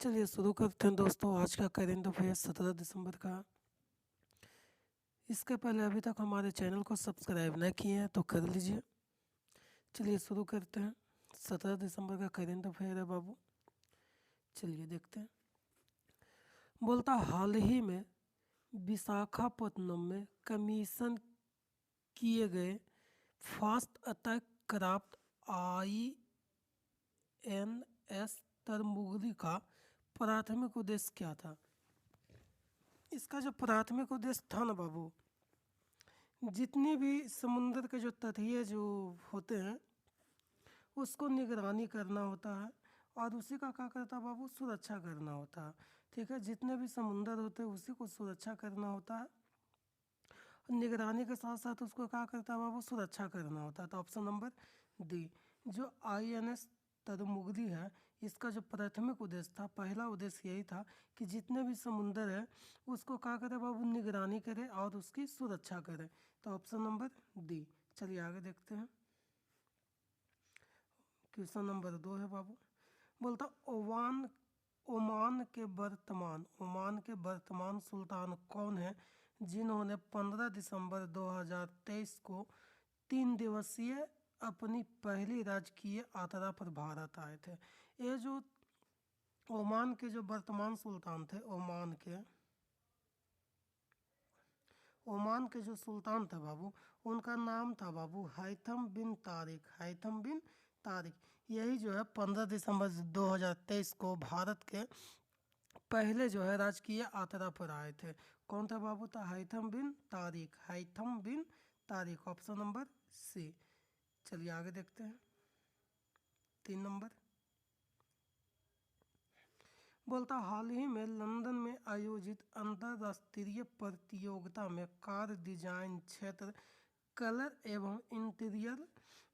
चलिए शुरू करते हैं दोस्तों आज का करेंट अफेयर 17 दिसंबर का। इसके पहले अभी तक हमारे चैनल को सब्सक्राइब न किए हैं तो कर लीजिए। चलिए शुरू करते हैं। 17 दिसंबर का करेंट अफेयर है बाबू। चलिए देखते हैं। बोलता हाल ही में विशाखापत्तनम में कमीशन किए गए फास्ट अटैक क्राफ्ट INS तरमुगरी का प्राथमिक उद्देश्य क्या था। इसका जो प्राथमिक उद्देश्य था ना बाबू, जितने भी समुद्र के जो तटीय जो होते हैं उसको निगरानी करना होता है और उसी का क्या करता है बाबू, सुरक्षा करना होता है। ठीक है, जितने भी समुंदर होते हैं उसी को सुरक्षा करना होता है। निगरानी के साथ साथ उसको क्या करता है बाबू, सुरक्षा करना होता है। तो ऑप्शन नंबर डी, जो INS तरमुगरी है, इसका जो प्राथमिक उद्देश्य था, पहला उद्देश्य यही था कि जितने भी समुंदर है उसको क्या करे बाबू, निगरानी करे और उसकी सुरक्षा करे। तो ऑप्शन नंबर डी। चलिए आगे देखते हैं। क्वेश्चन नंबर 2 है बाबू। बोलता ओमान के वर्तमान सुल्तान कौन है जिन्होंने 15 दिसंबर 2023 को 3 दिवसीय अपनी पहली राजकीय यात्रा पर भारत आए थे। ये जो ओमान के जो वर्तमान सुल्तान थे, ओमान के जो सुल्तान थे बाबू, उनका नाम था बाबू हैथम बिन तारिक। यही जो है 15 दिसंबर 2023 को भारत के पहले जो है राजकीय यात्रा पर आए थे। कौन था बाबू, था Haitham bin Tariq. Option number C. चलिए आगे देखते हैं। 3 नंबर बोलता हाल ही में लंदन में आयोजित अंतर्राष्ट्रीय प्रतियोगिता में कार डिजाइन क्षेत्र कलर एवं इंटीरियर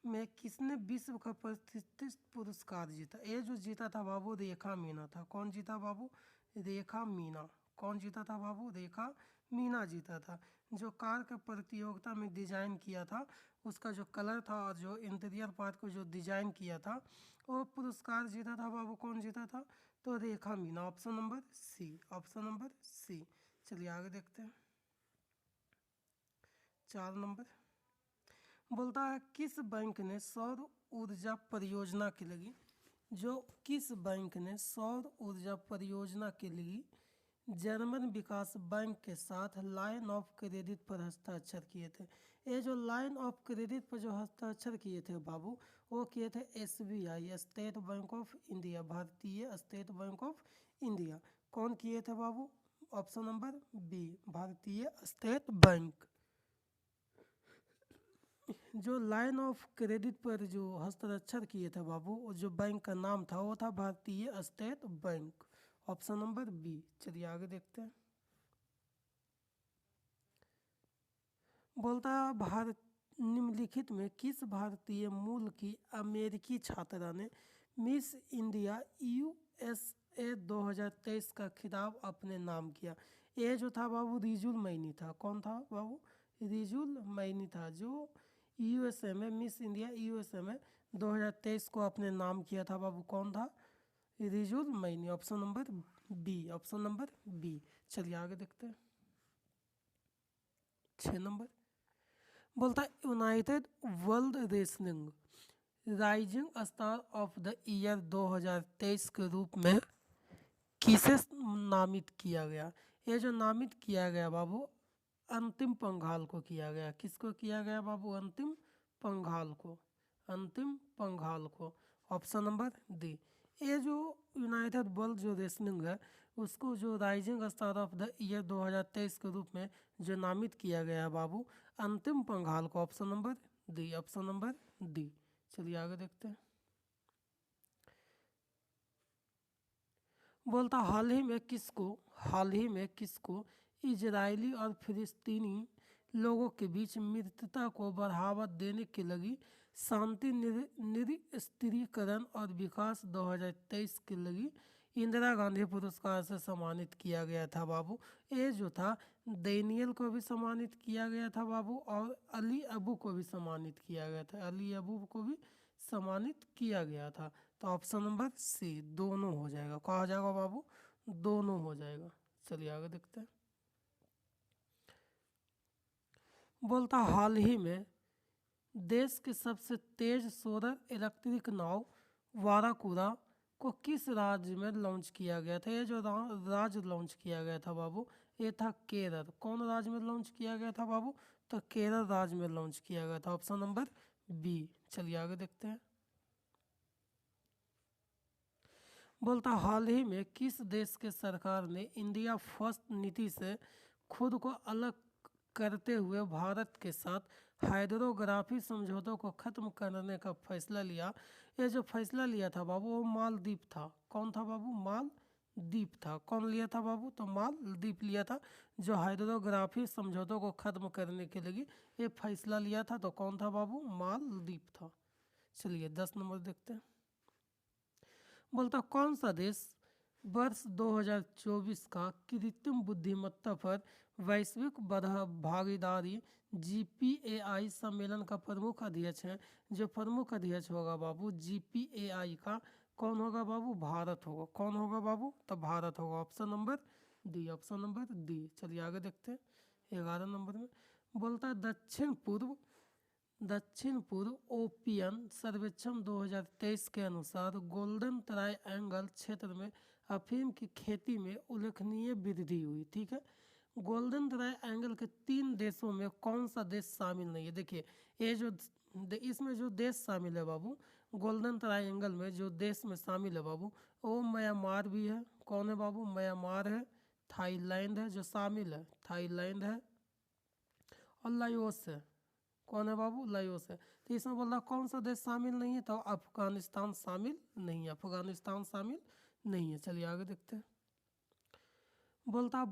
में किसने विश्व का प्रतिष्ठित पुरस्कार जीता। ये जो जीता था बाबू रेखा मीना था। कौन जीता बाबू, रेखा मीना। कौन जीता था बाबू, रेखा मीना जीता था। जो कार के प्रतियोगिता में डिजाइन किया था, उसका जो कलर था और जो इंटीरियर पार्ट को जो डिजाइन किया था, वो पुरस्कार जीता था बाबू। कौन जीता था, तो Rekha Meena. Option number C. चलिए आगे देखते हैं। 4 नंबर बोलता है किस बैंक ने सौर ऊर्जा परियोजना के लिए जर्मन विकास बैंक के साथ लाइन ऑफ क्रेडिट पर हस्ताक्षर किए थे। ये जो लाइन ऑफ क्रेडिट पर जो हस्ताक्षर किए थे बाबू, वो किए थे SBI, state bank of India, भारतीय स्टेट बैंक ऑफ इंडिया। कौन किए थे बाबू, ऑप्शन नंबर बी, भारतीय स्टेट बैंक। जो लाइन ऑफ क्रेडिट पर जो हस्ताक्षर किए थे बाबू, जो बैंक का नाम था वो था Bharatiya State Bank. Option number B. चलिए आगे देखते हैं। बोलता भारत निम्नलिखित में किस भारतीय मूल की अमेरिकी छात्रा ने मिस इंडिया USA 2023 का खिताब अपने नाम किया। ये जो था बाबू रिजुल मैनी था। कौन था बाबू, रिजुल मैनी था, जो USA में मिस इंडिया USA में 2023 को अपने नाम किया था बाबू। कौन था, Rijul Maini. Option number B. चलिए आगे देखते हैं। 6 नंबर बोलता है United World Wrestling rising star of the year 2023 के रूप में किसे नामित किया गया। ये जो नामित किया गया बाबू, अंतिम पंघाल को किया गया। किसको किया गया बाबू, अंतिम पंघाल को। Option number D. ये जो यूनाइटेड वर्ल्ड जो रेसलिंग है, उसको जो rising star of the year 2023 के रूप में जो नामित किया गया बाबू, अंतिम पंघाल को। Option number D. चलिए आगे देखते हैं। बोलता हाल ही में किसको इजरायली और फिलिस्तीनी लोगों के बीच मित्रता को बढ़ावा देने के लगी शांति निरस्त्रीकरण और विकास 2023 के लगी इंदिरा गांधी पुरस्कार से सम्मानित किया गया था बाबू। ये जो था डेनियल को भी सम्मानित किया गया था बाबू, और अली अबू को भी सम्मानित किया गया था। तो ऑप्शन नंबर सी दोनों हो जाएगा। क्या हो जाएगा बाबू? दोनों हो जाएगा। चलिए आगे देखते हैं। बोलता हाल ही में देश के सबसे तेज सोलर इलेक्ट्रिक नाव वाराकुरा को किस राज्य में लॉन्च किया गया था? ये जो राज्य लॉन्च किया गया था बाबू, ये था केरल। कौन राज्य में लॉन्च किया गया था बाबू? तो केरल राज्य में लॉन्च किया गया था। Option number B. चलिए आगे देखते हैं। बोलता हाल ही में किस देश के सरकार ने इंडिया फर्स्ट नीति से खुद को अलग करते हुए भारत के साथ हाइड्रोग्राफी समझौतों को खत्म करने का फैसला लिया? ये जो फैसला लिया था बाबू वो मालदीव था। कौन था बाबू? मालदीव था। कौन लिया था बाबू? तो मालदीव लिया था, जो हाइड्रोग्राफी समझौतों को खत्म करने के लिए ये फैसला लिया था। तो कौन था बाबू? मालदीव था। चलिए 10 नंबर देखते हैं। बोलता कौन सा देश वर्ष 2024 का कृत्रिम बुद्धिमत्ता पर वैश्विक भागीदारी GPAI सम्मेलन का प्रमुख अध्यक्ष है? जो प्रमुख अध्यक्ष होगा बाबू GPAI का, कौन होगा बाबू? भारत होगा। कौन होगा बाबू? तो भारत होगा। Option number D. Option number D. चलिए आगे देखते हैं 11 नंबर में। बोलता है दक्षिण पूर्व ओपियन सर्वेक्षण 2023 के अनुसार गोल्डन ट्रायंगल क्षेत्र में अफीम की खेती में उल्लेखनीय वृद्धि हुई। ठीक है, गोल्डन ट्रायंगल के 3 देशों में कौन सा देश शामिल नहीं है? देखिए ये जो इसमें जो देश शामिल है बाबू, गोल्डन ट्रायंगल में जो देश में शामिल है बाबू, वो म्यांमार भी है। कौन है बाबू? म्यांमार है, थाईलैंड है जो शामिल है, थाईलैंड है, और लाओस है। कौन है बाबू? लाओस है। तो इसमें बोल रहा कौन सा देश शामिल नहीं है? तो अफगानिस्तान शामिल नहीं है, अफगानिस्तान शामिल नहीं है। चलिए आगे देखते हैं। बोलता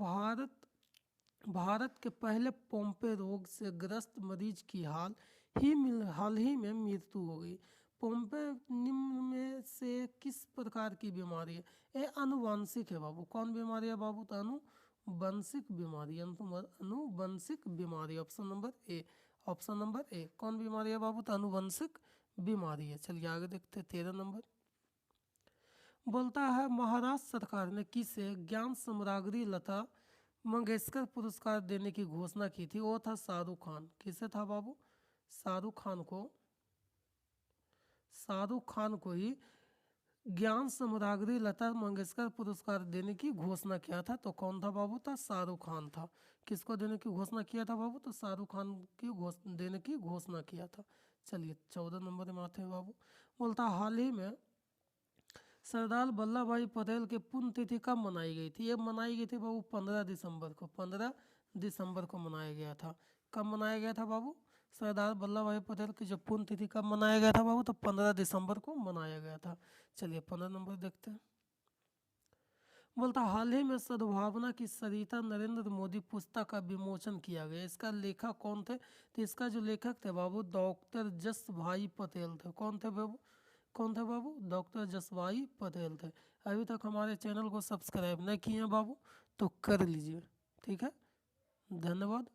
भारत के पहले पोम्पे रोग से ग्रस्त मरीज की हाल ही में मृत्यु हो गई। पोम्पे निम्न में से किस प्रकार की बीमारी है? ये अनुवांशिक है बाबू। कौन बीमारी है बाबू? तो अनुवंशिक बीमारी, अनुवंशिक बीमारी। Option number A. Option number A. कौन बीमारी है बाबू? तो अनुवंशिक बीमारी है। चलिए आगे देखते हैं 13 नंबर। बोलता है महाराष्ट्र सरकार ने किसे ज्ञान सम्राज्ञी लता मंगेशकर पुरस्कार देने की घोषणा की थी? वो था शाहरुख खान। किसे था बाबू? शाहरुख खान को ही ज्ञान सम्राज्ञी लता मंगेशकर पुरस्कार देने की घोषणा किया था। तो कौन था बाबू? था शाहरुख खान था। किसको देने की घोषणा किया था बाबू? तो शाहरुख खान की देने की घोषणा किया था। चलिए 14 नंबर में आते हैं बाबू। बोलता हाल ही में सरदार वल्लभ भाई पटेल की पुण्यतिथि कब मनाई गई थी? ये मनाई गई थी बाबू 15 दिसंबर को। 15 दिसंबर को मनाया गया था। कब मनाया गया था बाबू? सरदार वल्लभ भाई पटेल की जो पुण्यतिथि कब मनाया गया था बाबू? तो 15 दिसंबर को मनाया गया था। चलिए 15 नंबर देखते हैं। बोलता हाल ही में सद्भावना की सरिता नरेंद्र मोदी पुस्तक का विमोचन किया गया। इसका लेखक कौन थे? तो इसका जो लेखक थे बाबू डॉक्टर जस भाई पटेल थे। कौन थे बाबू? कौन थे बाबू? डॉक्टर जसभाई पटेल थे। अभी तक हमारे चैनल को सब्सक्राइब नहीं किए हैं बाबू तो कर लीजिए। ठीक है, धन्यवाद।